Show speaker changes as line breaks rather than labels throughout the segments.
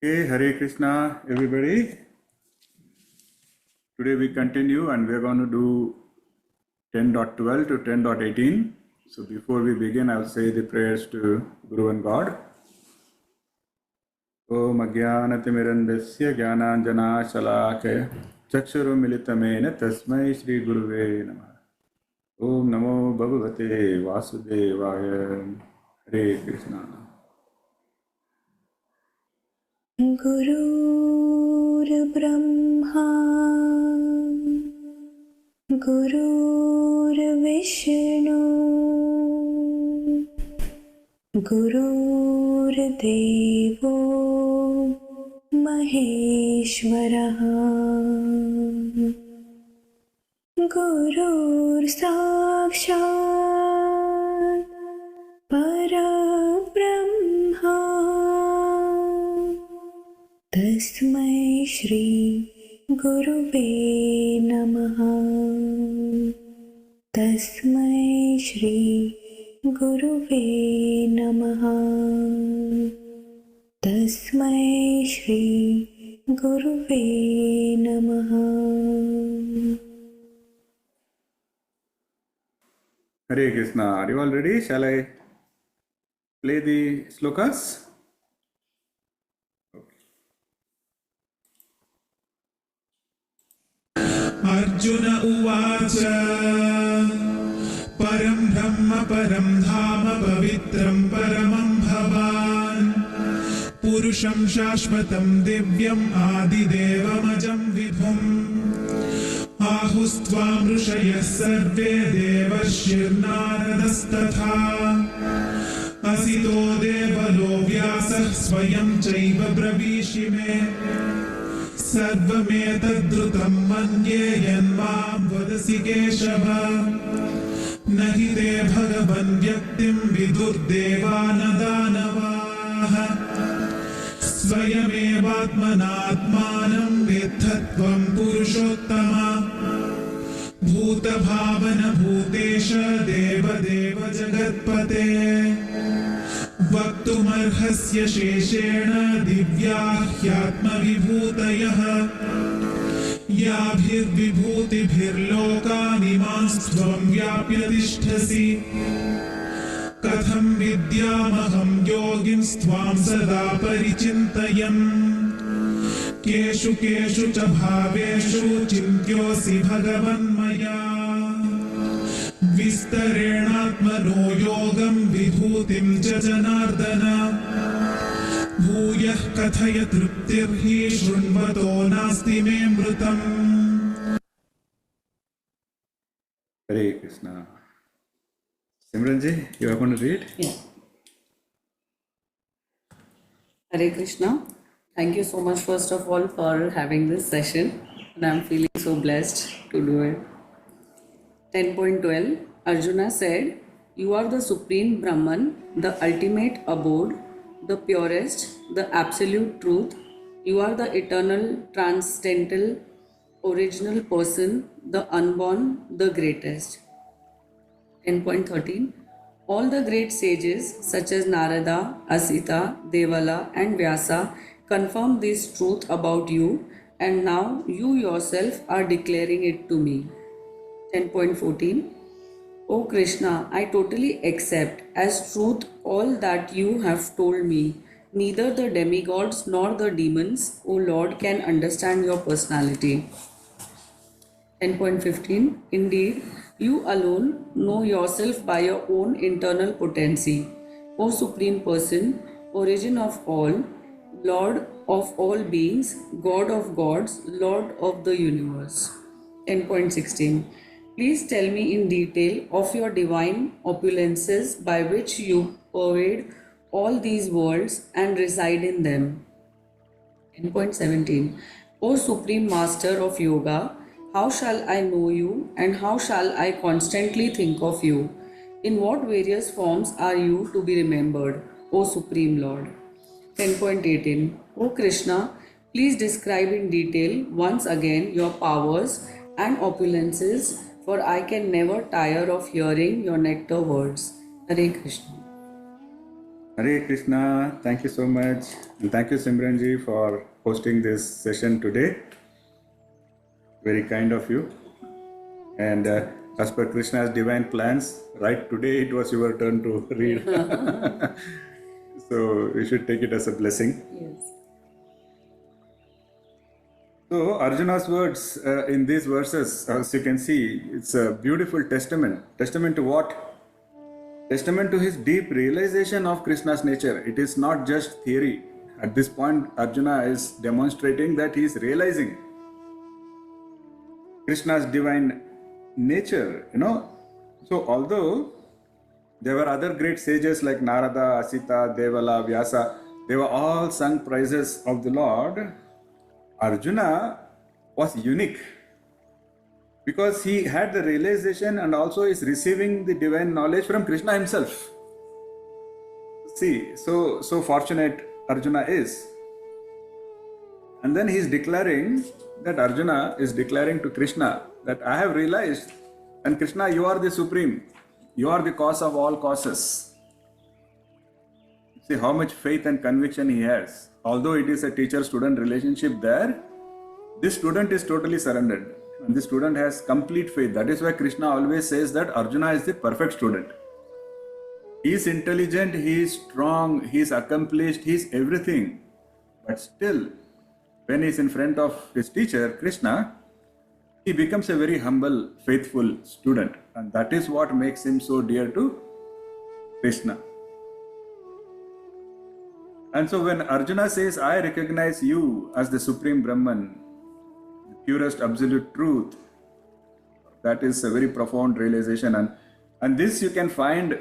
Okay, Hare Krishna, everybody. Today we continue and we are going to do 10.12 to 10.18. So before we begin, I'll say the prayers to Guru and God. Om Ajnanaatimirandasya Jnananjana Shalakaya Chakshuru Militamena Tasmai Shri Guruve Namaha. Om Namo Bhagavate Vasudevaya. Hare Krishna.
Gurur Brahma Gurur Vishnu Gurur Devo Maheshwaraha Gurur Sakshat Parabrahma Tasmai Shri Guruve Namaha. Tasmai Shri Guruve Namaha. Tasmai Shri Guruve Namaha.
Hare Krishna. Are you all ready? Shall I play the Shlokas?
Arjuna uvacha param brahma param dhama pavitram paramam bhavan purusham shashvatam divyam adidevamajam vibhum ahustvam rushayah sarve devashirnaradastatha asito devalo vyasah swayam chaiva bravishime सर्वमेतद्धृतं मन्ये यन्मां वदसि केशव न हि ते भगवन् व्यक्तिं विदुर्देवान दानवाः स्वयमेवात्मनात्मानं वेत्थत्वं पुरुषोत्तम भूतभावन भूतेश देवदेव जगत्पते वक्तुमर्हस्य शेषेण दिव्या ह्यात्मविभूतयः याभिर्विभूतिभिर्लोकानिमांस्त्वं व्याप्य तिष्ठसि कथं विद्यामहं योगिंस्त्वां सदा परिचिन्तयन् केषु केषु च भावेषु चिन्त्योऽसि भगवन्मया विस्तरेणात्मनो योगं विभूतिं च जनार्दन भूयः कथय तृप्तिर्हि शृण्वतो नास्ति मे मृतम्.
Hare Krishna. Simranji, you are going to read?
Yeah. Hare Krishna. Thank you so much, first of all, for having this session. And I'm feeling so blessed to do it. 10.12 Arjuna said, "You are the supreme Brahman, the ultimate abode, the purest, the absolute truth. You are the eternal, transcendental, original person, the unborn, the greatest." 10.13 All the great sages such as Narada, Asita, Devala and Vyasa confirm this truth about you, and now you yourself are declaring it to me. 10.14 O Krishna, I totally accept as truth all that you have told me. Neither the demigods nor the demons, O Lord, can understand your personality. 10.15 Indeed, you alone know yourself by your own internal potency. O Supreme Person, origin of all, Lord of all beings, God of gods, Lord of the universe. 10.16 Please tell me in detail of your divine opulences by which you pervade all these worlds and reside in them. 10.17 O Supreme Master of Yoga, how shall I know you and how shall I constantly think of you? In what various forms are you to be remembered, O Supreme Lord? 10.18 O Krishna, please describe in detail once again your powers and opulences, for I can never tire of hearing your nectar words. Hare Krishna.
Hare Krishna, thank you so much. And thank you, Simranji, for hosting this session today. Very kind of you. And as per Krishna's divine plans, right today it was your turn to read. So we should take it as a blessing.
Yes.
So Arjuna's words in these verses, as you can see, it's a beautiful testament. Testament to what? Testament to his deep realization of Krishna's nature. It is not just theory. At this point, Arjuna is demonstrating that he is realizing Krishna's divine nature, So although there were other great sages like Narada, Asita, Devala, Vyasa, they were all sung praises of the Lord, Arjuna was unique because he had the realization and also is receiving the divine knowledge from Krishna himself. See, so fortunate Arjuna is. And then he is declaring that Arjuna is declaring to Krishna that I have realized, and Krishna, you are the supreme. You are the cause of all causes. See how much faith and conviction he has. Although it is a teacher-student relationship there, this student is totally surrendered. And the student has complete faith. That is why Krishna always says that Arjuna is the perfect student. He is intelligent, he is strong, he is accomplished, he is everything. But still, when he is in front of his teacher, Krishna, he becomes a very humble, faithful student. And that is what makes him so dear to Krishna. And so when Arjuna says, I recognize you as the supreme Brahman, purest absolute truth, that is a very profound realization, and this you can find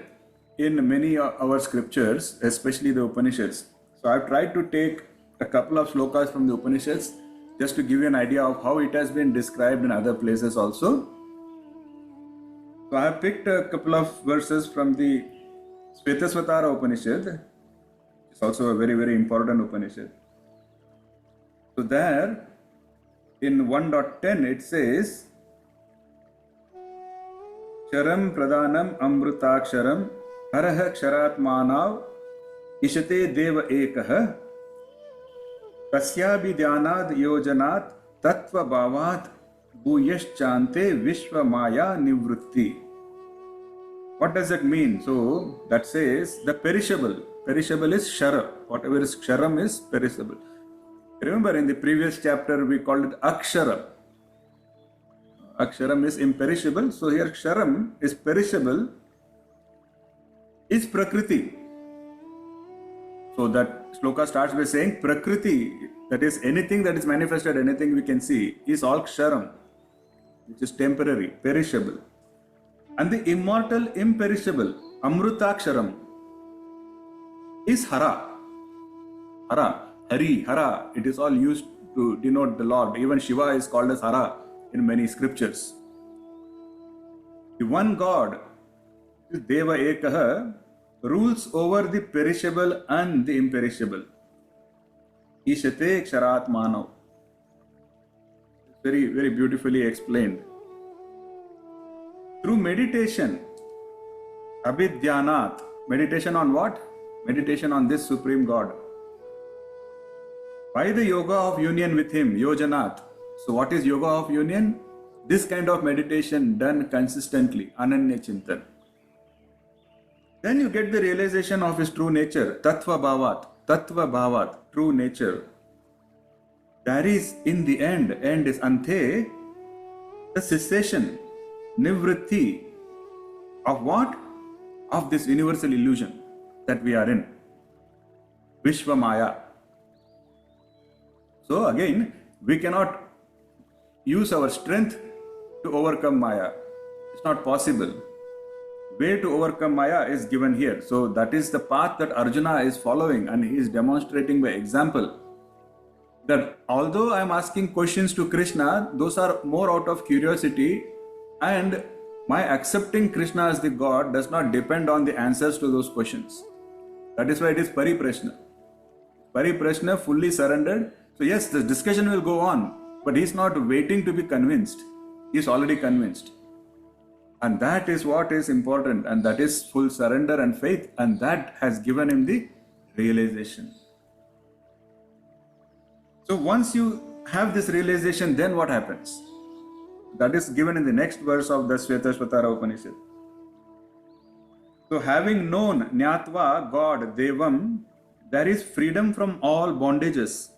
in many of our scriptures, especially the Upanishads. So I've tried to take a couple of shlokas from the Upanishads just to give you an idea of how it has been described in other places also. So I have picked a couple of verses from the Svetasvatara Upanishad. It's also a very, very important Upanishad. So there, in 1.10 it says, Charam Pradhanam Amrutaksharam Haraha Ksharatmanav Ishate Deva Ekaha Kasyabhidyanad Yojanat Tattva Bhavat Bhuyaschante Vishwa Maya Nivrutti. What does that mean? So that says the perishable. Perishable is Shara. Whatever is Ksharam is perishable. Remember in the previous chapter we called it Aksharam. Aksharam is imperishable. So here Ksharam is perishable, is Prakriti. So that shloka starts by saying Prakriti, that is anything that is manifested, anything we can see, is all Ksharam, which is temporary, perishable. And the immortal, imperishable, Amrutaksharam, is Hara. Hara. Hari, Hara, it is all used to denote the Lord. Even Shiva is called as Hara in many scriptures. The one God, Deva Ekaha, rules over the perishable and the imperishable. Ishate Ksharat Manav. Very, very beautifully explained. Through meditation, Abhidyanat, meditation on what? Meditation on this Supreme God. By the yoga of union with Him, Yojanat. So what is yoga of union? This kind of meditation done consistently, Ananya Chintan. Then you get the realization of His true nature, Tattva Bhavat, true nature. There is in the end is Ante, the cessation, Nivritti, of what? Of this universal illusion that we are in. Vishwa Maya. So again, we cannot use our strength to overcome Maya. It's not possible. Way to overcome Maya is given here. So that is the path that Arjuna is following, and he is demonstrating by example that although I am asking questions to Krishna, those are more out of curiosity, and my accepting Krishna as the God does not depend on the answers to those questions. That is why it is Pariprashna. Pariprashna, fully surrendered. So yes, the discussion will go on, but he is not waiting to be convinced. He is already convinced. And that is what is important, and that is full surrender and faith, and that has given him the realization. So once you have this realization, then what happens? That is given in the next verse of the Shvetashvatara Upanishad. So having known Nyatva, God, Devam, there is freedom from all bondages.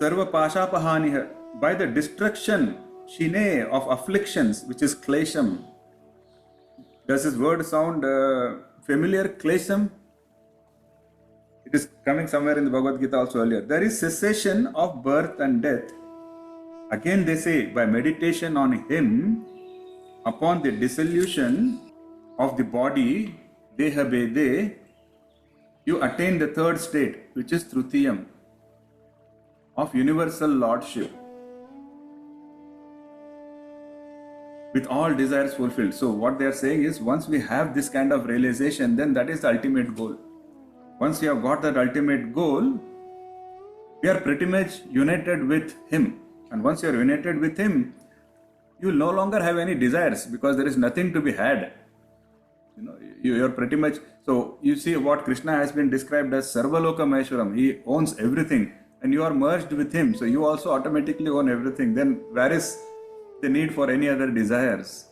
Sarva Pashapahaniha, by the destruction, shine, of afflictions, which is klesham. Does this word sound familiar? Klesham? It is coming somewhere in the Bhagavad Gita also earlier. There is cessation of birth and death. Again they say, by meditation on Him, upon the dissolution of the body, deha bede, you attain the third state, which is Trutiyam, of universal lordship, with all desires fulfilled. So what they are saying is, once we have this kind of realization, then that is the ultimate goal. Once we have got that ultimate goal, we are pretty much united with Him. And once you are united with Him, you will no longer have any desires, because there is nothing to be had. You are pretty much, so you see what Krishna has been described as Sarvaloka Maheshwaram. He owns everything, and you are merged with Him, so you also automatically own everything. Then where is the need for any other desires?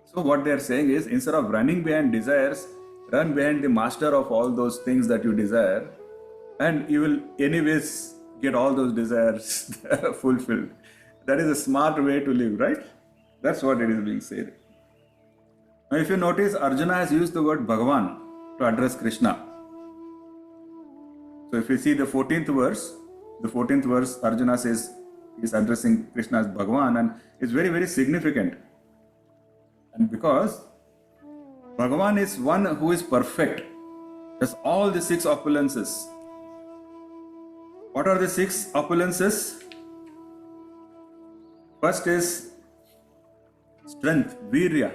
So what they are saying is, instead of running behind desires, run behind the master of all those things that you desire, and you will anyways get all those desires fulfilled. That is a smart way to live, right? That's what it is being said. Now if you notice, Arjuna has used the word Bhagavan to address Krishna. So if you see the 14th verse, Arjuna says he is addressing Krishna as Bhagavan, and it's very, very significant. And because Bhagavan is one who is perfect, has all the 6 opulences. What are the 6 opulences? First is strength, virya.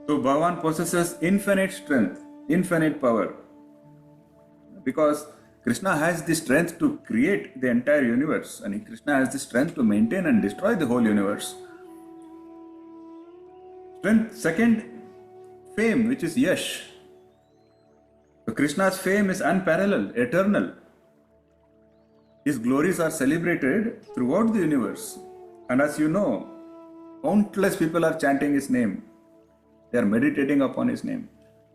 So Bhagavan possesses infinite strength, infinite power. Because Krishna has the strength to create the entire universe, and Krishna has the strength to maintain and destroy the whole universe. Strength. Second, fame, which is yash. So Krishna's fame is unparalleled, eternal. His glories are celebrated throughout the universe. And as you know, countless people are chanting His name. They are meditating upon His name.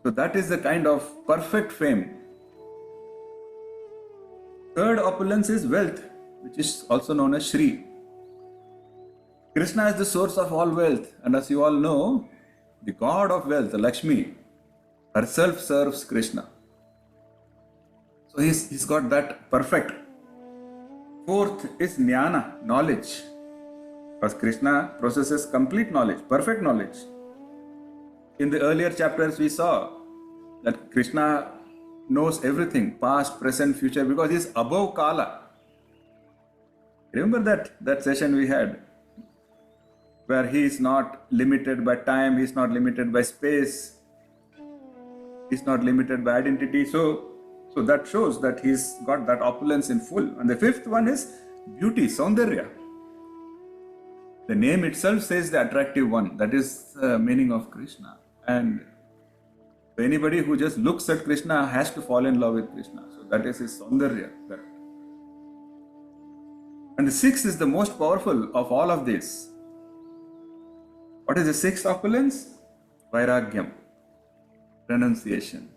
So that is the kind of perfect fame. Third opulence is wealth, which is also known as Shri. Krishna is the source of all wealth, and as you all know, the god of wealth, Lakshmi, herself serves Krishna. So he's got that perfect. Fourth is Jnana, knowledge. Because Krishna possesses complete knowledge, perfect knowledge. In the earlier chapters we saw that Krishna knows everything, past, present, future, because he is above Kala. Remember that session we had, where he is not limited by time, he is not limited by space, he is not limited by identity. So that shows that he's got that opulence in full. And the fifth one is beauty, Saundarya. The name itself says the attractive one. That is the meaning of Krishna. And anybody who just looks at Krishna has to fall in love with Krishna. So that is his Saundarya. And the sixth is the most powerful of all of this. What is the sixth opulence? Vairagyam, renunciation.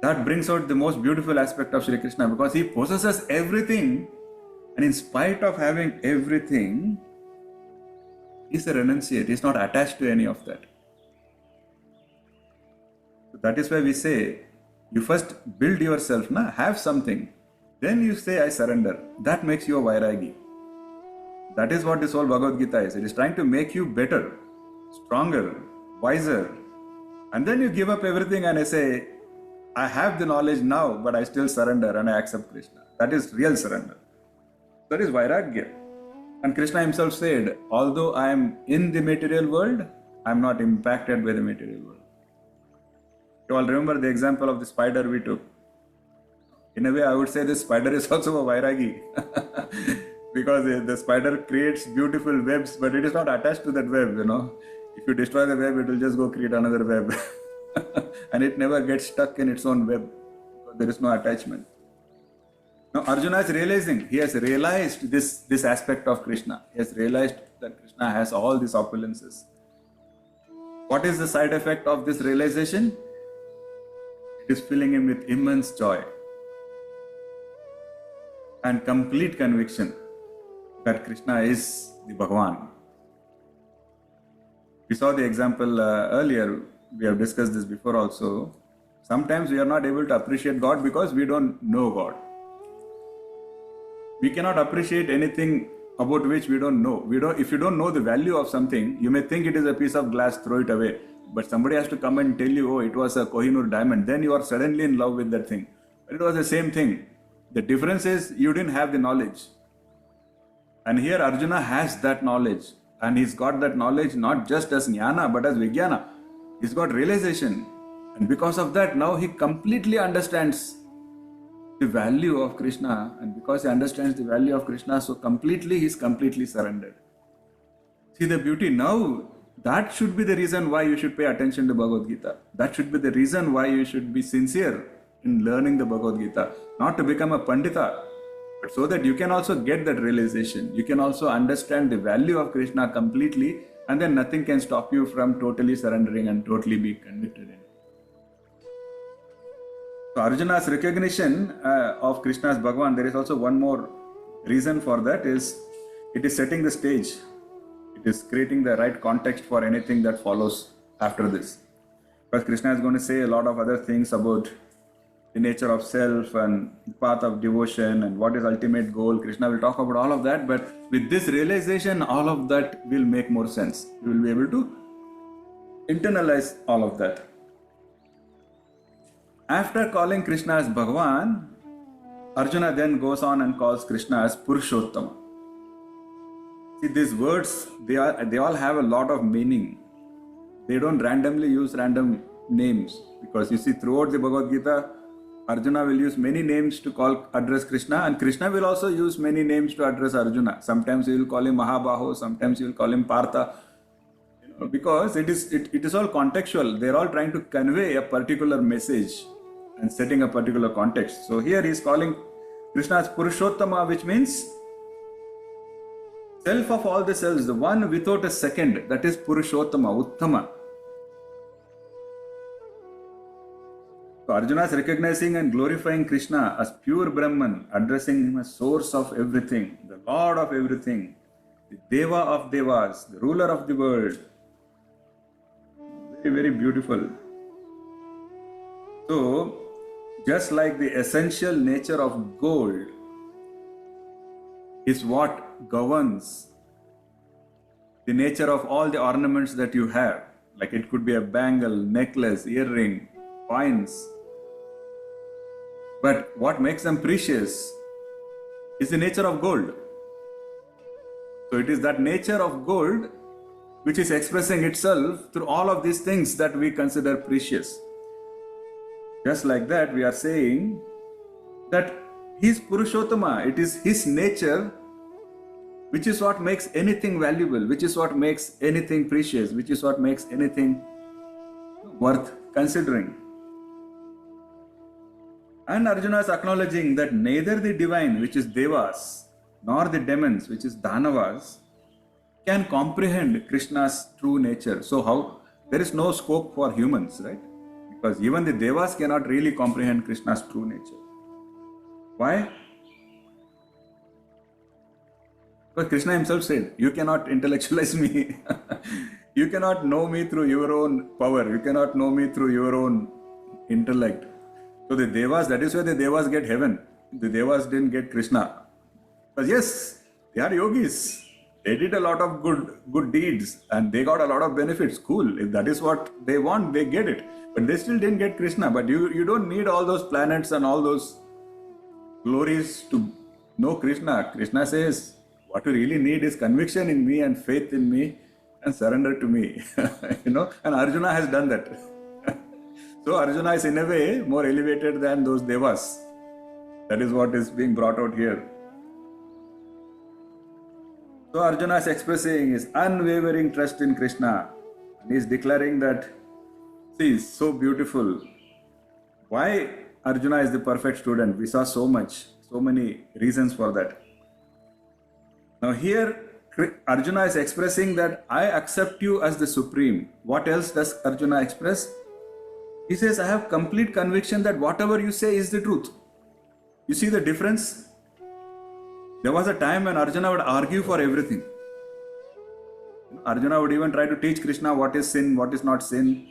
That brings out the most beautiful aspect of Sri Krishna, because he possesses everything, and in spite of having everything, he's a renunciate. He's not attached to any of that. So that is why we say, you first build yourself, have something. Then you say, I surrender. That makes you a Vairagi. That is what this whole Bhagavad Gita is. It is trying to make you better, stronger, wiser. And then you give up everything and I say, I have the knowledge now, but I still surrender and I accept Krishna. That is real surrender. That is Vairagya. And Krishna himself said, although I am in the material world, I am not impacted by the material world. You all remember the example of the spider we took. In a way, I would say this spider is also a Vairagi. because the spider creates beautiful webs, but it is not attached to that web, If you destroy the web, it will just go create another web. And it never gets stuck in its own web because there is no attachment. Now Arjuna is realizing, he has realized this aspect of Krishna. He has realized that Krishna has all these opulences. What is the side effect of this realization? It is filling him with immense joy and complete conviction that Krishna is the Bhagavan. We saw the example earlier, we have discussed this before also. Sometimes we are not able to appreciate God because we don't know God. We cannot appreciate anything about which we don't know. If you don't know the value of something, you may think it is a piece of glass, throw it away. But somebody has to come and tell you, oh, it was a Kohinoor diamond. Then you are suddenly in love with that thing. But it was the same thing. The difference is you didn't have the knowledge. And here Arjuna has that knowledge. And he's got that knowledge not just as jnana, but as vijnana. He's got realization. And because of that, now he completely understands the value of Krishna, and because he understands the value of Krishna so completely, he's completely surrendered. See the beauty now, that should be the reason why you should pay attention to Bhagavad Gita. That should be the reason why you should be sincere in learning the Bhagavad Gita. Not to become a Pandita, but so that you can also get that realization. You can also understand the value of Krishna completely, and then nothing can stop you from totally surrendering and totally be convicted in it. So Arjuna's recognition of Krishna as Bhagavan, there is also one more reason for that, is it is setting the stage. It is creating the right context for anything that follows after this. Because Krishna is going to say a lot of other things about the nature of self and the path of devotion and what is ultimate goal. Krishna will talk about all of that, but with this realization, all of that will make more sense. You will be able to internalize all of that. After calling Krishna as Bhagavan, Arjuna then goes on and calls Krishna as Purushottama. See, these words, they all have a lot of meaning. They don't randomly use random names, because you see throughout the Bhagavad Gita, Arjuna will use many names to address Krishna, and Krishna will also use many names to address Arjuna. Sometimes he will call him Mahabaho, sometimes he will call him Partha. Because it is all contextual. They are all trying to convey a particular message and setting a particular context. So here he is calling Krishna as Purushottama, which means self of all the selves, the one without a second, that is Purushottama, Uttama. So Arjuna is recognizing and glorifying Krishna as pure Brahman, addressing him as source of everything, the Lord of everything, the Deva of Devas, the ruler of the world. Very, very beautiful. So, just like the essential nature of gold is what governs the nature of all the ornaments that you have, like it could be a bangle, necklace, earring, coins. But what makes them precious is the nature of gold. So it is that nature of gold which is expressing itself through all of these things that we consider precious. Just like that, we are saying that he is Purushottama. It is his nature which is what makes anything valuable, which is what makes anything precious, which is what makes anything worth considering. And Arjuna is acknowledging that neither the divine, which is Devas, nor the demons, which is Danavas, can comprehend Krishna's true nature. So how? There is no scope for humans, right? Because even the Devas cannot really comprehend Krishna's true nature. Why? Because Krishna himself said, you cannot intellectualize me. You cannot know me through your own power. You cannot know me through your own intellect. So the Devas, that is why the Devas get heaven. The Devas didn't get Krishna. Because yes, they are yogis. They did a lot of good deeds and they got a lot of benefits. Cool. If that is what they want, they get it. But they still didn't get Krishna. But you don't need all those planets and all those glories to know Krishna. Krishna says, what you really need is conviction in me and faith in me and surrender to me. And Arjuna has done that. So Arjuna is in a way more elevated than those Devas. That is what is being brought out here. So Arjuna is expressing his unwavering trust in Krishna. And he is declaring that, see, it's so beautiful. Why Arjuna is the perfect student? We saw so many reasons for that. Now here, Arjuna is expressing that I accept you as the supreme. What else does Arjuna express? He says, I have complete conviction that whatever you say is the truth. You see the difference? There was a time when Arjuna would argue for everything. Arjuna would even try to teach Krishna what is sin, what is not sin,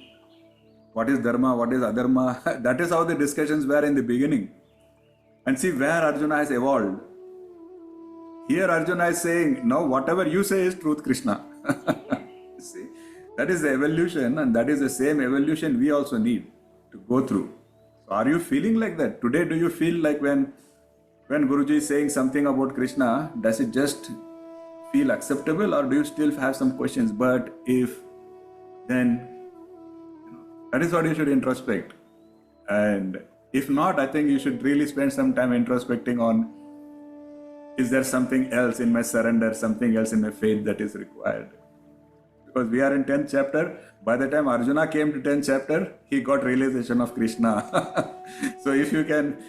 what is dharma, what is adharma. That is how the discussions were in the beginning. And see where Arjuna has evolved. Here Arjuna is saying, no, whatever you say is truth, Krishna. See, that is the evolution, and that is the same evolution we also need to go through. So are you feeling like that? Today, do you feel like when Guruji is saying something about Krishna, does it just feel acceptable, or do you still have some questions? But if, then, that is what you should introspect. And if not, I think you should really spend some time introspecting on, is there something else in my surrender, something else in my faith that is required? Because we are in 10th chapter. By the time Arjuna came to 10th chapter, he got realization of Krishna. So if you can,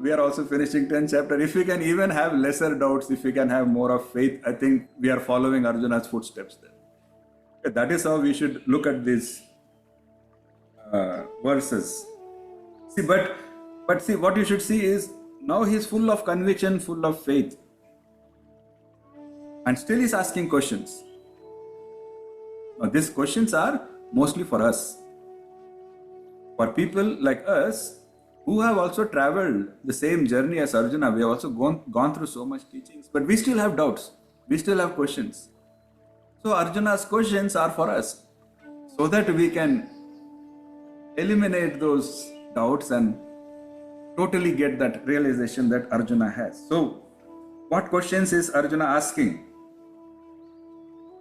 we are also finishing 10th chapter. If we can even have lesser doubts, if we can have more of faith, I think we are following Arjuna's footsteps there. That is how we should look at these verses. See, but see, what you should see is, now he is full of conviction, full of faith. And still he is asking questions. Now, these questions are mostly for us. For people like us who have also traveled the same journey as Arjuna, we have also gone through so much teachings, but we still have doubts. We still have questions. So Arjuna's questions are for us, so that we can eliminate those doubts and totally get that realization that Arjuna has. So, what questions is Arjuna asking?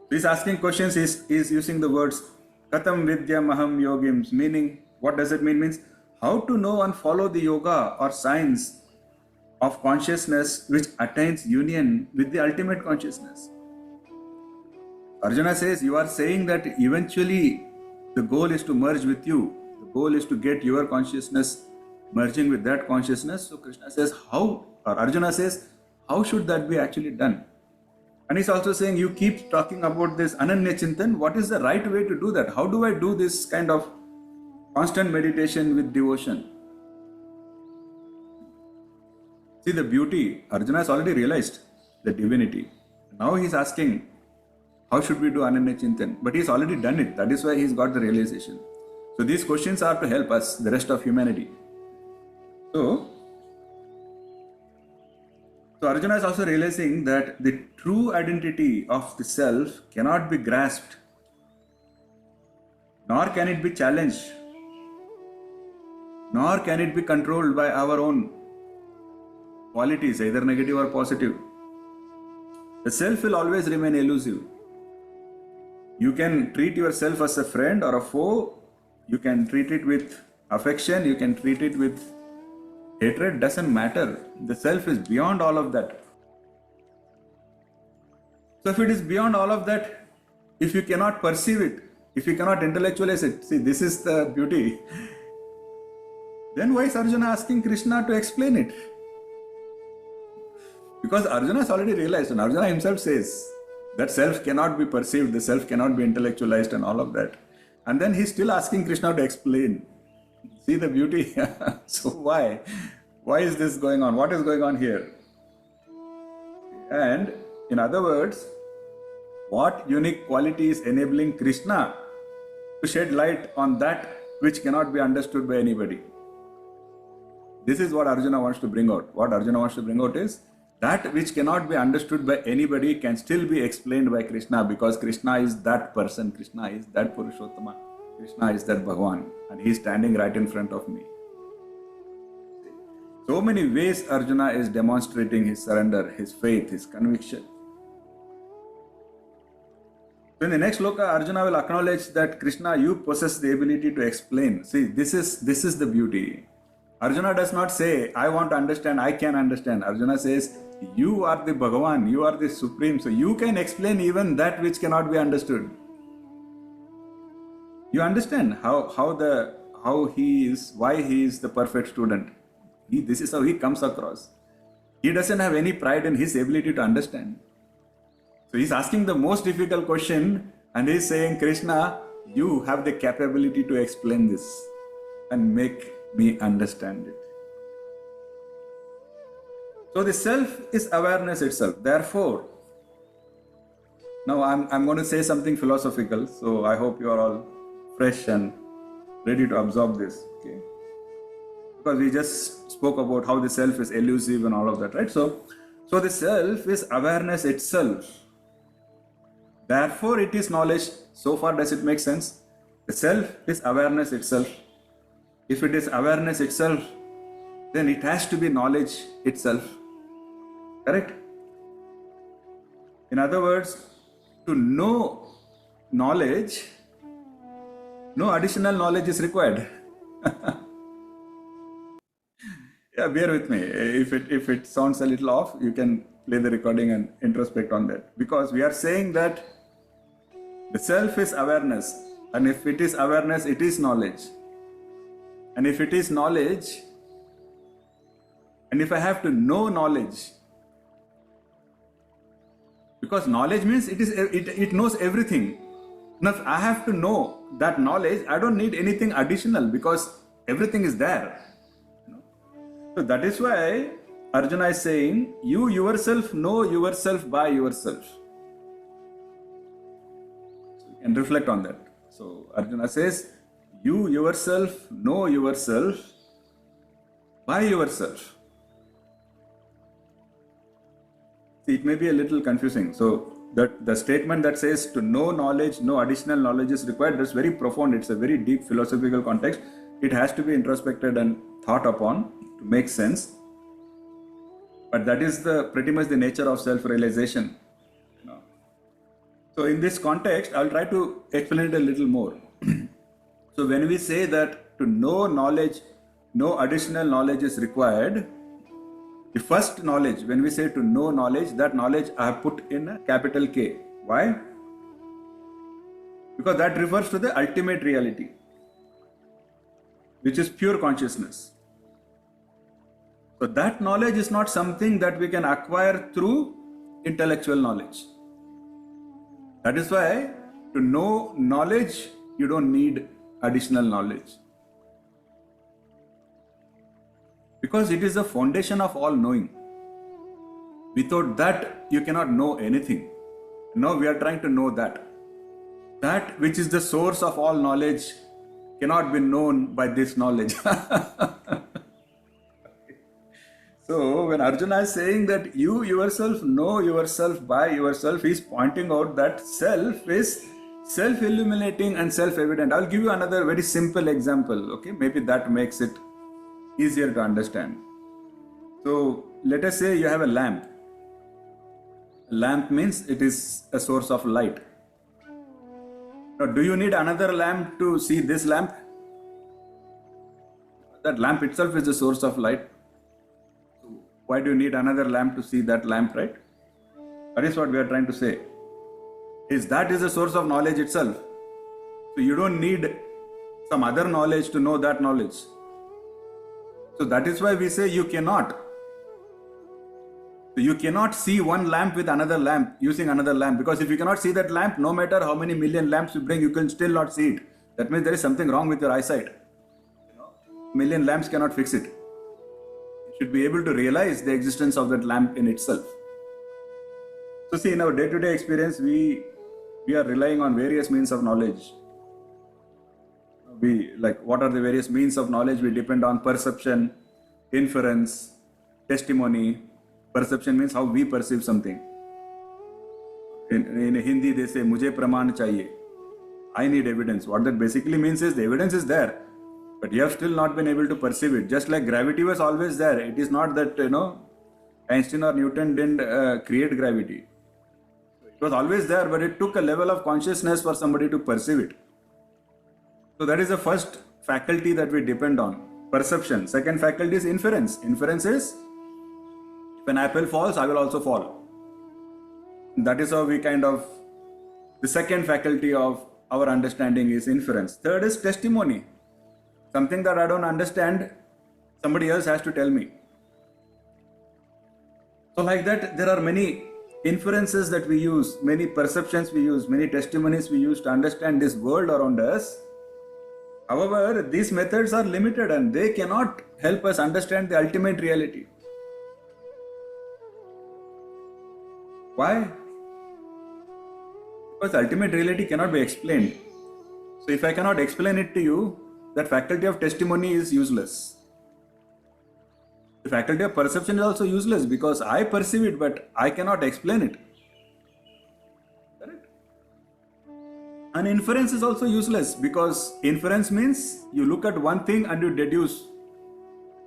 He's asking questions, is using the words Katam Vidyam Aham Yogims, meaning, what does it mean? Means, how to know and follow the yoga or science of consciousness which attains union with the ultimate consciousness. Arjuna says, you are saying that eventually the goal is to merge with you. The goal is to get your consciousness merging with that consciousness. So Krishna says, Arjuna says, how should that be actually done? And he's also saying, you keep talking about this Ananya Chintan. What is the right way to do that? How do I do this kind of constant meditation with devotion? See the beauty. Arjuna has already realized the divinity. Now he's asking, how should we do Ananya Chintan? But he's already done it. That is why he's got the realization. So these questions are to help us, the rest of humanity. So Arjuna is also realizing that the true identity of the self cannot be grasped, nor can it be challenged, nor can it be controlled by our own qualities, either negative or positive. The self will always remain elusive. You can treat yourself as a friend or a foe, you can treat it with affection, you can treat it with hatred, doesn't matter. The self is beyond all of that. So if it is beyond all of that, if you cannot perceive it, if you cannot intellectualize it, see, this is the beauty. Then why is Arjuna asking Krishna to explain it? Because Arjuna has already realized, and Arjuna himself says that self cannot be perceived, the self cannot be intellectualized and all of that. And then he's still asking Krishna to explain. See the beauty? So why? Why is this going on? What is going on here? And in other words, what unique quality is enabling Krishna to shed light on that which cannot be understood by anybody? This is what Arjuna wants to bring out. What Arjuna wants to bring out is that which cannot be understood by anybody can still be explained by Krishna, because Krishna is that person, Krishna is that Purushottama, Krishna is that Bhagavan, and he is standing right in front of me. So many ways Arjuna is demonstrating his surrender, his faith, his conviction. So in the next shloka, Arjuna will acknowledge that Krishna, you possess the ability to explain. See, this is the beauty. Arjuna does not say, I want to understand, I can understand. Arjuna says, you are the Bhagavan, you are the Supreme, so you can explain even that which cannot be understood. You understand how he is, why he is the perfect student. This is how he comes across. He doesn't have any pride in his ability to understand. So he's asking the most difficult question and he's saying, Krishna, you have the capability to explain this and make me understand it. So the self is awareness itself. Therefore, now I'm going to say something philosophical, so I hope you are all fresh and ready to absorb this. Okay? Because we just spoke about how the self is elusive and all of that, right? So the self is awareness itself. Therefore, it is knowledge. So far, does it make sense? The self is awareness itself. If it is awareness itself, then it has to be knowledge itself. Correct? In other words, to know knowledge, no additional knowledge is required. Yeah, bear with me. If it sounds a little off, you can play the recording and introspect on that. Because we are saying that the self is awareness. And if it is awareness, it is knowledge. And if it is knowledge, and if I have to know knowledge, because knowledge means it knows everything. Now, if I have to know that knowledge, I don't need anything additional because everything is there. So that is why Arjuna is saying, you yourself know yourself by yourself. So you can reflect on that. So Arjuna says, you yourself know yourself by yourself. See, it may be a little confusing. So that the statement that says to know knowledge, no additional knowledge is required, that's very profound. It's a very deep philosophical context. It has to be introspected and thought upon to make sense. But that is pretty much the nature of self-realization. So in this context, I'll try to explain it a little more. So when we say that to know knowledge, no additional knowledge is required, the first knowledge, when we say to know knowledge, that knowledge I have put in a capital K. Why? Because that refers to the ultimate reality, which is pure consciousness. So that knowledge is not something that we can acquire through intellectual knowledge. That is why to know knowledge, you don't need additional knowledge. Because it is the foundation of all knowing. Without that, you cannot know anything. Now we are trying to know that. That which is the source of all knowledge cannot be known by this knowledge. So when Arjuna is saying that you yourself know yourself by yourself, he is pointing out that self is self-illuminating and self-evident. I'll give you another very simple example. Okay, maybe that makes it easier to understand. So let us say you have a lamp. A lamp means it is a source of light. Now, do you need another lamp to see this lamp? That lamp itself is the source of light. So why do you need another lamp to see that lamp, right? That is what we are trying to say. That is the source of knowledge itself. So you don't need some other knowledge to know that knowledge. So that is why we say you cannot. So you cannot see one lamp with another lamp using another lamp, because if you cannot see that lamp, no matter how many million lamps you bring, you can still not see it. That means there is something wrong with your eyesight. Million lamps cannot fix it. You should be able to realize the existence of that lamp in itself. So see, in our day-to-day experience, we are relying on various means of knowledge. What are the various means of knowledge? We depend on perception, inference, testimony. Perception means how we perceive something. In Hindi, they say, "Mujhe praman chahiye." I need evidence. What that basically means is the evidence is there, but you have still not been able to perceive it. Just like gravity was always there. It is not that, Einstein or Newton didn't create gravity. It was always there, but it took a level of consciousness for somebody to perceive it. So that is the first faculty that we depend on. perception. Second faculty is inference. Inference is, if an apple falls, I will also fall. That is how we the second faculty of our understanding is inference. Third is testimony. Something that I don't understand, somebody else has to tell me. So like that, there are many inferences that we use, many perceptions we use, many testimonies we use to understand this world around us. However, these methods are limited and they cannot help us understand the ultimate reality. Why? Because the ultimate reality cannot be explained. So if I cannot explain it to you, that faculty of testimony is useless. The faculty of perception is also useless because I perceive it but I cannot explain it. Correct? And inference is also useless because inference means you look at one thing and you deduce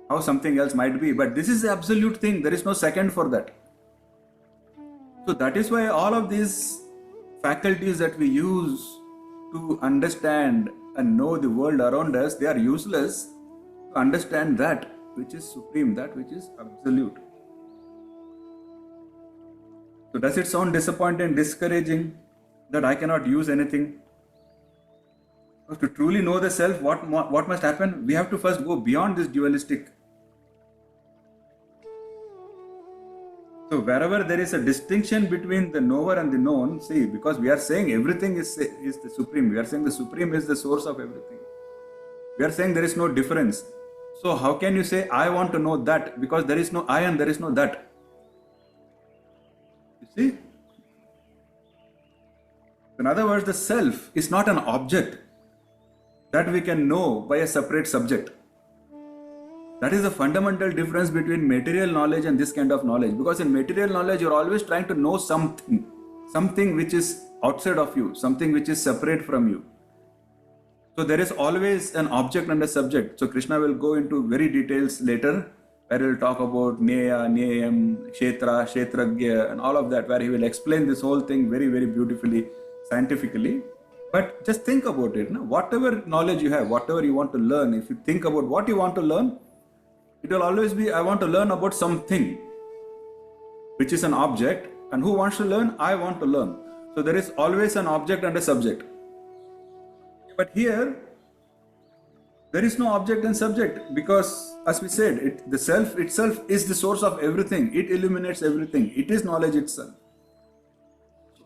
how something else might be. But this is the absolute thing. There is no second for that. So that is why all of these faculties that we use to understand and know the world around us, they are useless to understand that which is supreme, that which is absolute. So does it sound disappointing, discouraging that I cannot use anything? Because to truly know the self, what must happen? We have to first go beyond this dualistic. So wherever there is a distinction between the knower and the known, see, because we are saying everything is the supreme. We are saying the supreme is the source of everything. We are saying there is no difference. So how can you say, I want to know that? Because there is no I and there is no that. You see? In other words, the self is not an object that we can know by a separate subject. That is the fundamental difference between material knowledge and this kind of knowledge. Because in material knowledge, you're always trying to know something which is outside of you, something which is separate from you. So there is always an object and a subject. So Krishna will go into very details later, where he will talk about Neya, Neyam, Kshetra, Kshetragya, and all of that, where he will explain this whole thing very, very beautifully, scientifically. But just think about it. No? Whatever knowledge you have, whatever you want to learn, if you think about what you want to learn, it will always be, I want to learn about something, which is an object. And who wants to learn? I want to learn. So there is always an object and a subject. But here, there is no object and subject because, as we said, the self itself is the source of everything. It illuminates everything. It is knowledge itself.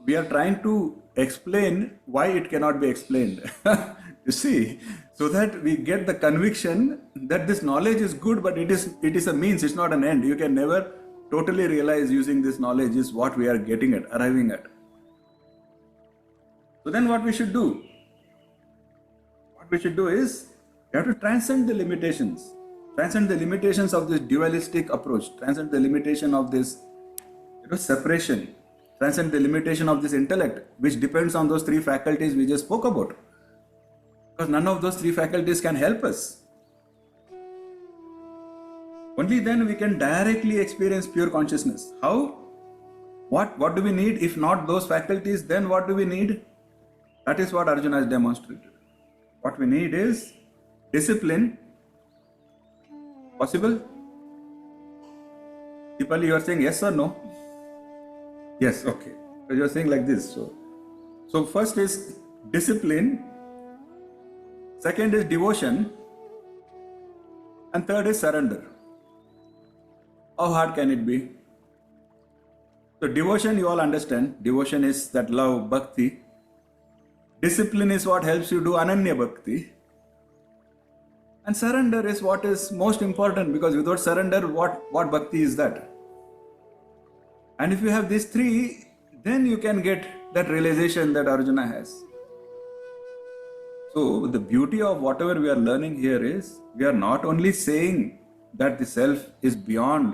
We are trying to explain why it cannot be explained. You see, so that we get the conviction that this knowledge is good, but it is a means, it's not an end. You can never totally realize using this knowledge is what we are getting at, arriving at. So then what we should do? What we should do is, we have to transcend the limitations. Transcend the limitations of this dualistic approach. Transcend the limitation of this separation. Transcend the limitation of this intellect, which depends on those three faculties we just spoke about. Because none of those three faculties can help us. Only then we can directly experience pure consciousness. How? What do we need? If not those faculties, then what do we need? That is what Arjuna has demonstrated. What we need is discipline. Possible? Deepali, you are saying yes or no? Yes, okay. So you are saying like this. So first is discipline. Second is devotion. And third is surrender. How hard can it be? So devotion, you all understand. Devotion is that love, bhakti. Discipline is what helps you do ananya bhakti. And surrender is what is most important, because without surrender, what bhakti is that? And if you have these three, then you can get that realization that Arjuna has. So the beauty of whatever we are learning here is, we are not only saying that the self is beyond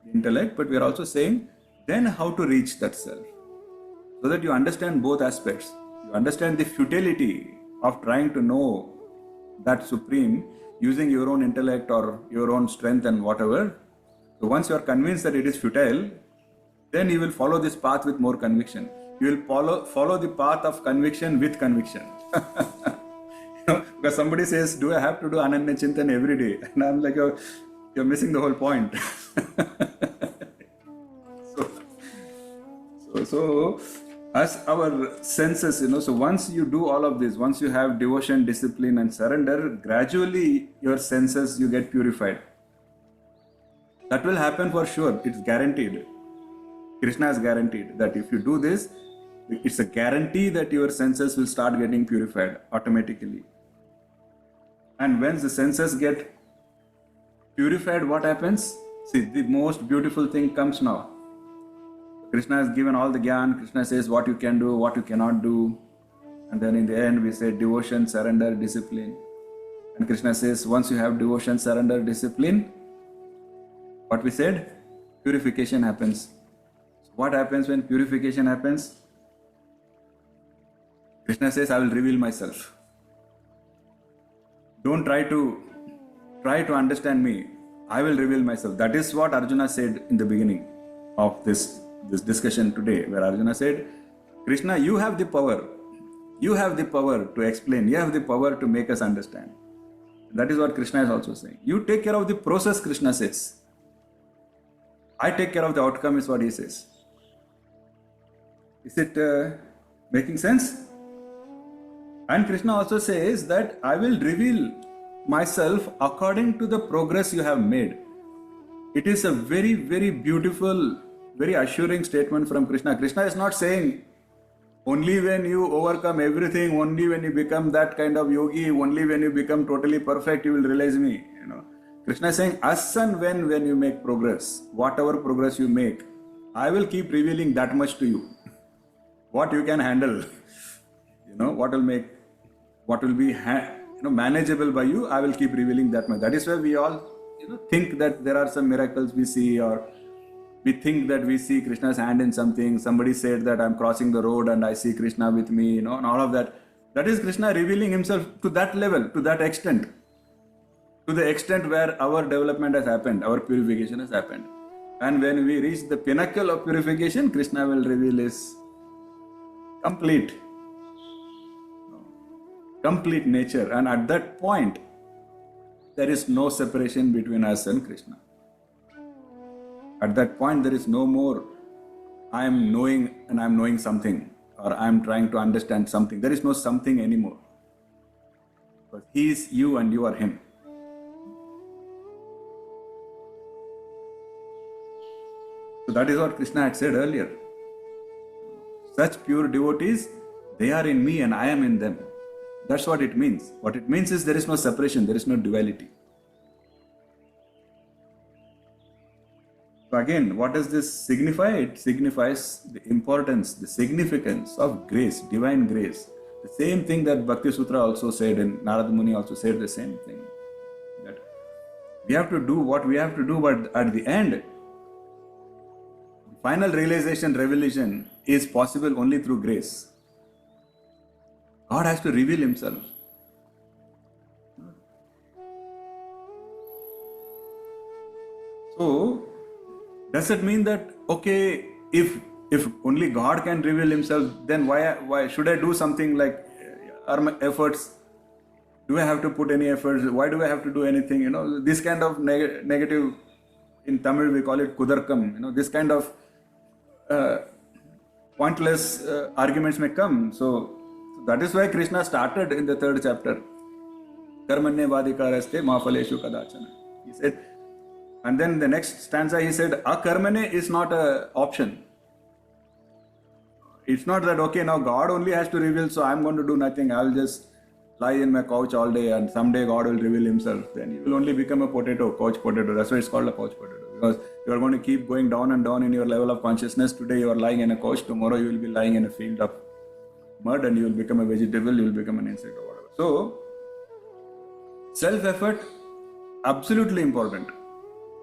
the intellect, but we are also saying then how to reach that self. So that you understand both aspects. You understand the futility of trying to know that supreme using your own intellect or your own strength and whatever. So once you are convinced that it is futile, then you will follow this path with more conviction. You will follow the path of conviction with conviction. Because somebody says, do I have to do Ananya Chintan every day? And I'm like, you're missing the whole point. so as our senses, so once you do all of this, once you have devotion, discipline and surrender, gradually your senses, you get purified. That will happen for sure. It's guaranteed. Krishna has guaranteed that if you do this, it's a guarantee that your senses will start getting purified automatically. And when the senses get purified, what happens? See, the most beautiful thing comes now. Krishna has given all the gyan. Krishna says what you can do, what you cannot do. And then in the end, we say devotion, surrender, discipline. And Krishna says, once you have devotion, surrender, discipline, what we said? Purification happens. So what happens when purification happens? Krishna says, I will reveal myself. Don't try to understand me. I will reveal myself. That is what Arjuna said in the beginning of this discussion today, where Arjuna said, Krishna, you have the power. You have the power to explain. You have the power to make us understand. That is what Krishna is also saying. You take care of the process, Krishna says. I take care of the outcome, is what he says. Is it making sense? And Krishna also says that I will reveal myself according to the progress you have made. It is a very, very beautiful, very assuring statement from Krishna. Krishna is not saying only when you overcome everything, only when you become that kind of yogi, only when you become totally perfect, you will realize me. Krishna is saying, as and when you make progress, whatever progress you make, I will keep revealing that much to you. What you can handle, what will be manageable by you, I will keep revealing that much. That is why we all think that there are some miracles we see, or we think that we see Krishna's hand in something. Somebody said that I'm crossing the road and I see Krishna with me, and all of that. That is Krishna revealing himself to that level, to that extent. To the extent where our development has happened, our purification has happened. And when we reach the pinnacle of purification, Krishna will reveal his complete nature. And at that point, there is no separation between us and Krishna. At that point, there is no more I am knowing and I am knowing something, or I am trying to understand something. There is no something anymore. Because he is you and you are him. So that is what Krishna had said earlier. Such pure devotees, they are in me and I am in them. That's what it means. What it means is there is no separation, there is no duality. So again, what does this signify? It signifies the importance, the significance of grace, divine grace. The same thing that Bhakti Sutra also said, and Narada Muni also said the same thing. That we have to do what we have to do, but at the end, final realization, revelation is possible only through grace. God has to reveal himself. So, does it mean that, okay, if only God can reveal himself, then why should I do something like, are my efforts, do I have to put any efforts, why do I have to do anything, this kind of negative, in Tamil we call it kudarkam, this kind of pointless arguments may come. So that is why Krishna started in the 3rd chapter. Karmanye vadikaraste mafaleshu kadachana. He said, and then the next stanza he said, akarmane is not an option. It's not that, okay, now God only has to reveal, so I'm going to do nothing. I'll just lie in my couch all day and someday God will reveal himself. Then you will only become a potato, couch potato. That's why it's called a couch potato. Because you are going to keep going down and down in your level of consciousness. Today you are lying in a couch, tomorrow you will be lying in a field of mud and you will become a vegetable, you will become an insect or whatever. So, self-effort, absolutely important.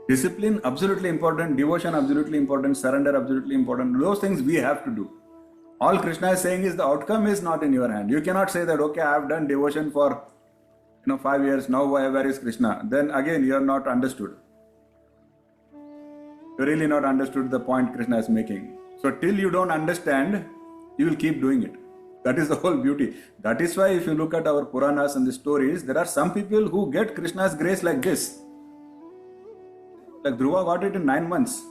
Discipline, absolutely important. Devotion, absolutely important. Surrender, absolutely important. Those things we have to do. All Krishna is saying is the outcome is not in your hand. You cannot say that, okay, I have done devotion for 5 years, now where is Krishna? Then again, you are not understood. You really not understood the point Krishna is making. So till you don't understand, you will keep doing it. That is the whole beauty. That is why if you look at our Puranas and the stories, there are some people who get Krishna's grace like this. Like Dhruva got it in 9 months.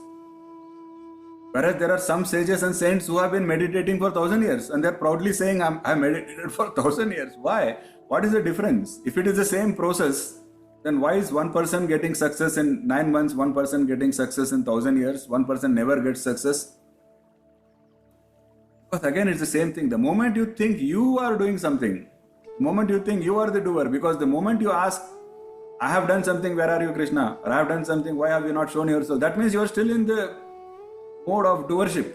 Whereas there are some sages and saints who have been meditating for 1,000 years and they're proudly saying, I meditated for 1,000 years. Why? What is the difference? If it is the same process, then why is one person getting success in 9 months, one person getting success in 1,000 years, one person never gets success? Because again, it's the same thing. The moment you think you are doing something, the moment you think you are the doer, because the moment you ask, I have done something, where are you, Krishna? Or I have done something, why have you not shown yourself? That means you are still in the mode of doership.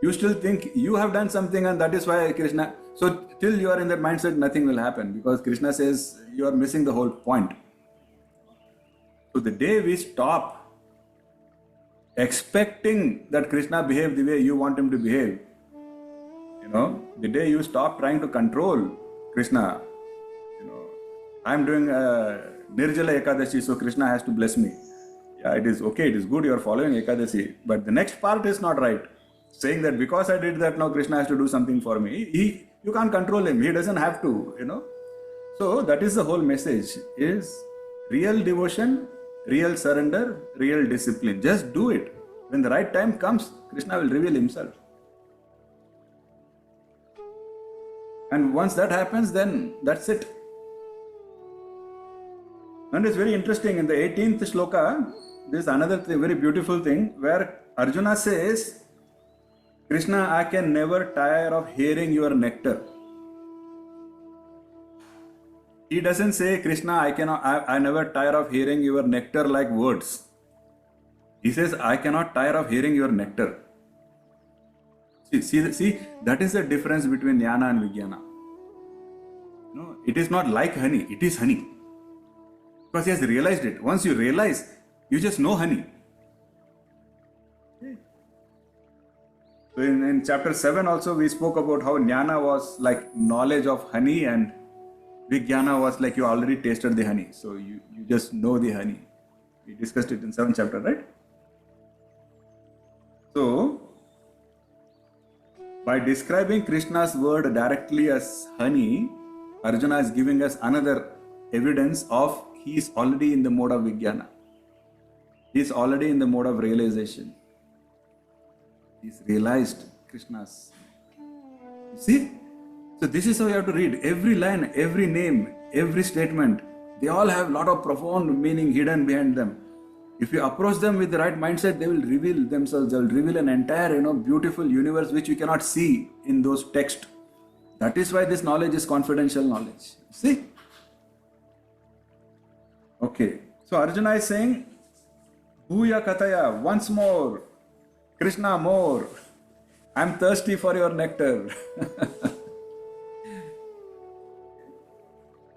You still think you have done something and that is why Krishna. So till you are in that mindset, nothing will happen, because Krishna says you are missing the whole point. So the day we stop expecting that Krishna behave the way you want him to behave, the day you stop trying to control Krishna, I'm doing Nirjala Ekadashi, so Krishna has to bless me. Yeah, it is okay, it is good you are following Ekadashi, but the next part is not right. Saying that because I did that, now Krishna has to do something for me. You can't control him, he doesn't have to, So that is the whole message, is real devotion, real surrender, real discipline. Just do it. When the right time comes, Krishna will reveal himself. And once that happens, then that's it. And it's very interesting, in the 18th shloka, there is another very beautiful thing where Arjuna says, Krishna, I can never tire of hearing your nectar. He doesn't say, Krishna, I never tire of hearing your nectar like words. He says, I cannot tire of hearing your nectar. See, that is the difference between jnana and vijnana. No, it is not like honey, it is honey. Because he has realized it. Once you realize, you just know honey. So in chapter 7 also we spoke about how jnana was like knowledge of honey and vijnana was like you already tasted the honey. So you just know the honey. We discussed it in 7th chapter, right? So, by describing Krishna's word directly as honey, Arjuna is giving us another evidence of he is already in the mode of vijnana. He is already in the mode of realization. He's realized Krishna's. You see? So this is how you have to read. Every line, every name, every statement, they all have a lot of profound meaning hidden behind them. If you approach them with the right mindset, they will reveal themselves. They will reveal an entire, beautiful universe which you cannot see in those texts. That is why this knowledge is confidential knowledge. See? Okay. So Arjuna is saying, Bhuya Kataya, once more. Krishna, more. I'm thirsty for your nectar.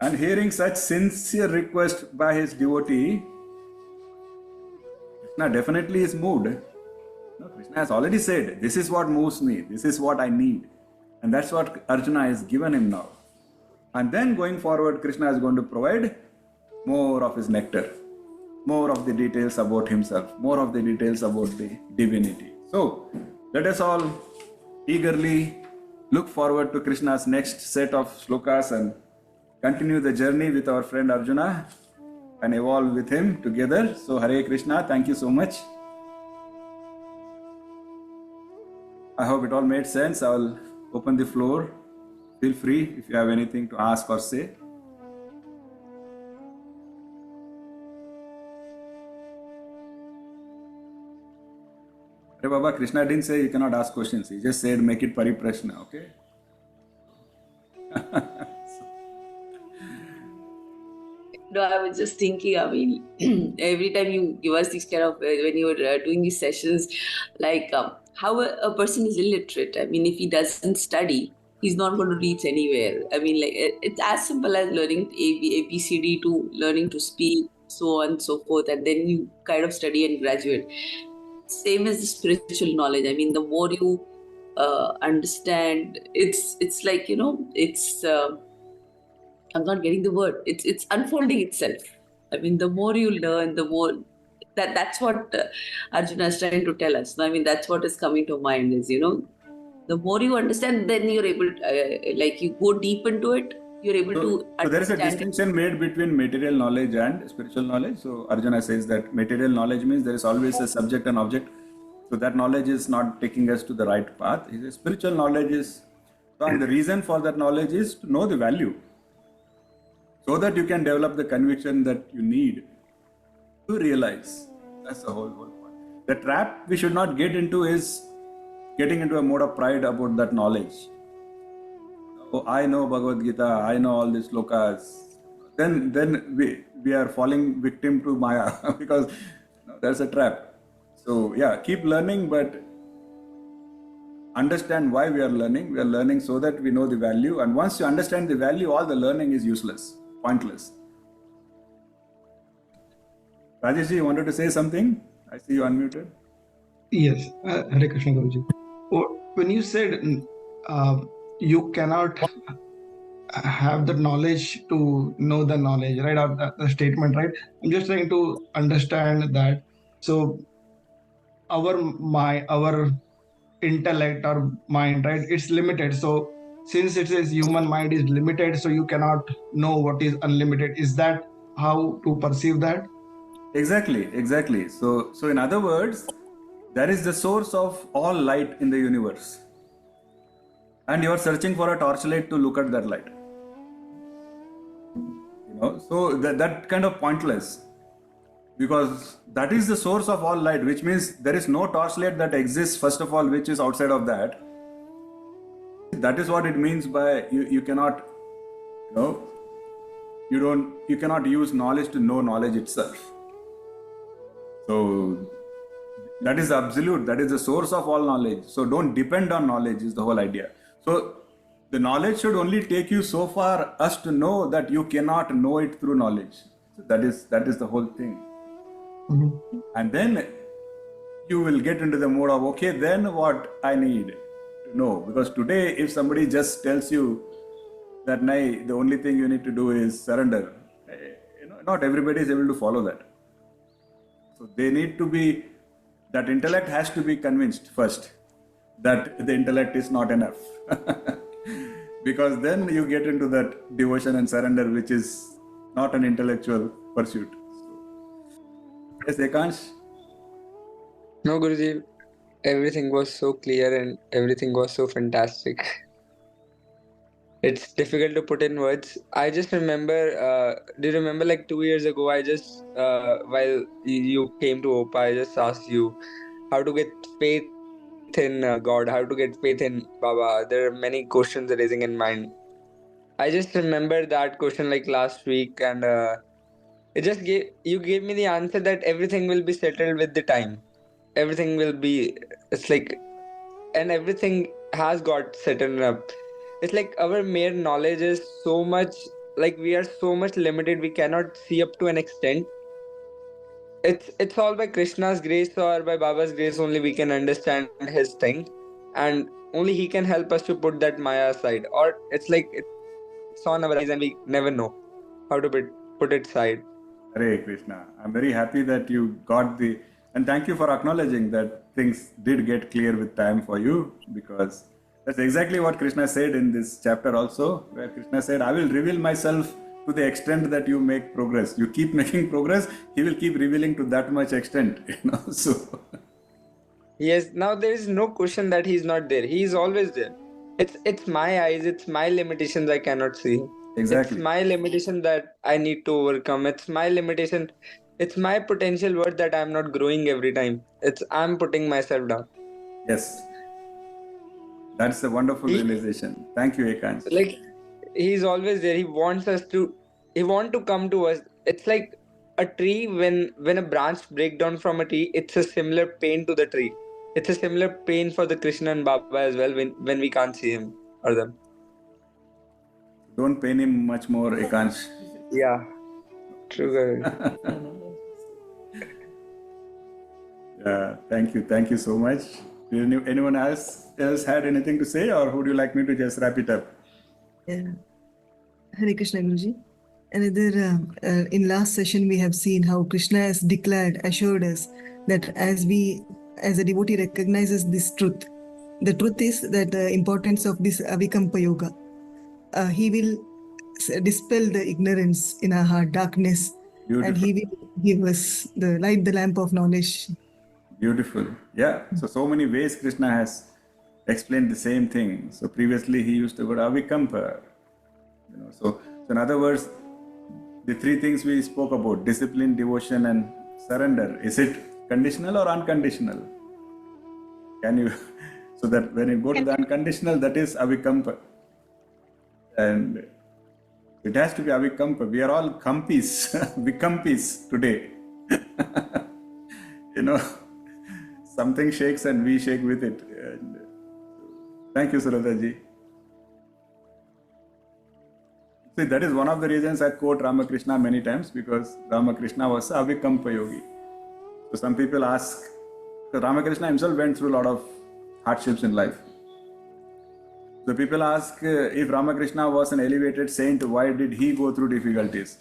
And hearing such sincere request by his devotee, Krishna definitely is moved. No, Krishna has already said, this is what moves me, this is what I need. And that's what Arjuna has given him now. And then going forward, Krishna is going to provide more of his nectar, more of the details about himself, more of the details about the divinity. So, let us all eagerly look forward to Krishna's next set of shlokas and continue the journey with our friend Arjuna and evolve with him together. So, Hare Krishna, thank you so much. I hope it all made sense. I will open the floor. Feel free if you have anything to ask or say. Baba, Krishna didn't say you cannot ask questions. He just said make it pariprashna, okay?
No, I was just thinking, I mean, every time you give us these kind of, when you're doing these sessions, like how a person is illiterate. I mean, if he doesn't study, he's not going to reach anywhere. I mean, like it's as simple as learning ABCD to learning to speak, so on and so forth. And then you kind of study and graduate. Same as the spiritual knowledge. I mean, the more you understand, it's like, it's I'm not getting the word. It's unfolding itself. I mean, the more you learn, the more that's what Arjuna is trying to tell us. I mean, that's what is coming to mind is, The more you understand, then you're able to, like you go deep into it, you're able to
So there is a
understand it.
distinction made between material knowledge and spiritual knowledge. So Arjuna says that material knowledge means there is always a subject and object. So that knowledge is not taking us to the right path. He says spiritual knowledge is, and the reason for that knowledge is to know the value, so that you can develop the conviction that you need to realize. That's the whole point. The trap we should not get into is getting into a mode of pride about that knowledge. Oh, I know Bhagavad Gita, I know all these Shlokas. Then we are falling victim to Maya because that's a trap. So yeah, keep learning, but understand why we are learning. We are learning so that we know the value, and once you understand the value, all the learning is useless, pointless. Rajesh, you wanted to say something? I see you unmuted.
Yes, Hare Krishna Guruji. When you said you cannot have the knowledge to know the knowledge, right? Or the statement, right? I'm just trying to understand that. So our intellect or mind, right? It's limited. So since it says human mind is limited, so you cannot know what is unlimited. Is that how to perceive that?
Exactly. So in other words, there is the source of all light in the universe, and you are searching for a torchlight to look at that light. So that kind of pointless, because that is the source of all light, which means there is no torchlight that exists, first of all, which is outside of that. That is what it means by you cannot, you cannot use knowledge to know knowledge itself. So that is absolute, that is the source of all knowledge. So don't depend on knowledge is the whole idea. So the knowledge should only take you so far as to know that you cannot know it through knowledge. So that is the whole thing.
Mm-hmm.
And then you will get into the mode of, okay, then what I need to know. Because today, if somebody just tells you that, nay, the only thing you need to do is surrender, not everybody is able to follow that. So they need to be, that intellect has to be convinced first that the intellect is not enough. Because then you get into that devotion and surrender, which is not an intellectual pursuit. Yes, Ekansh?
No, Guruji, everything was so clear and everything was so fantastic. It's difficult to put in words. I just remember, do you remember like 2 years ago, I just, while you came to OPA, I just asked you how to get faith in God, how to get faith in Baba. There are many questions arising in mind. I just remember that question like last week, and you gave me the answer that everything will be settled with the time. Everything will be, it's like, and everything has got settled up. It's like our mere knowledge is so much, like we are so much limited, we cannot see up to an extent. It's all by Krishna's grace or by Baba's grace only we can understand his thing, and only he can help us to put that Maya aside. Or it's like it's on our eyes and we never know how to put it aside.
Hare Krishna. I'm very happy that you got and thank you for acknowledging that things did get clear with time for you, because that's exactly what Krishna said in this chapter also, where Krishna said, I will reveal myself to the extent that you make progress. You keep making progress, he will keep revealing to that much extent, so.
Yes, now there is no question that he's not there. He is always there. It's my eyes, it's my limitations I cannot see.
Exactly.
It's my limitation that I need to overcome. It's my limitation. It's my potential worth that I'm not growing every time. I'm putting myself down.
Yes. That's a wonderful realization. Thank you, Ekansh.
Like, he's always there. He wants to come to us. It's like a tree, when a branch breaks down from a tree, it's a similar pain to the tree. It's a similar pain for the Krishna and Baba as well when we can't see him or them.
Don't pain him much more, Ekansh.
Yeah, true.
Yeah, thank you so much. Anyone else had anything to say, or would you like me to just wrap it up?
Yeah. Hare Krishna Guruji. Another, in last session we have seen how Krishna has declared, assured us that as a devotee recognizes this truth, the truth is that the importance of this Avikampa Yoga. He will dispel the ignorance in our heart, darkness, and he will give us the light, the lamp of knowledge.
Beautiful. Yeah. So many ways Krishna has explained the same thing. So previously he used the word avikampa. So in other words, the three things we spoke about, discipline, devotion, and surrender, is it conditional or unconditional? Can you, so that when you go to the unconditional, that is avikampa. And it has to be avikampa. We are all kampis, vikampis today. Something shakes and we shake with it. And thank you, Suradaji. See, that is one of the reasons I quote Ramakrishna many times, because Ramakrishna was a avikampa yogi. So some people ask, so Ramakrishna himself went through a lot of hardships in life. So people ask, if Ramakrishna was an elevated saint, why did he go through difficulties?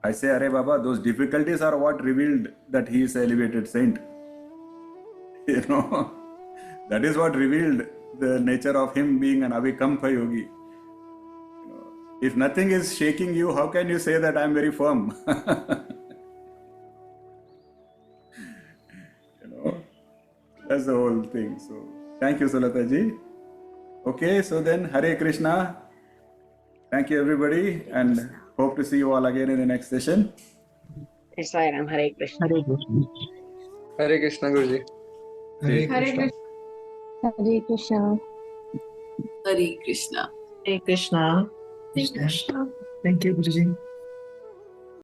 I say, Arey Baba, those difficulties are what revealed that he is an elevated saint. That is what revealed the nature of him being an avikampa yogi. If nothing is shaking you, how can you say that I am very firm? That's the whole thing. So, thank you, Sulataji. Okay, so then Hare Krishna. Thank you, everybody, and hope to see you all again in the next session.
Yes, I am. Hare Krishna.
Hare Krishna, Guruji.
Hare Krishna.
Hare Krishna.
Hare Krishna.
Hare Krishna.
Thank you, Guruji.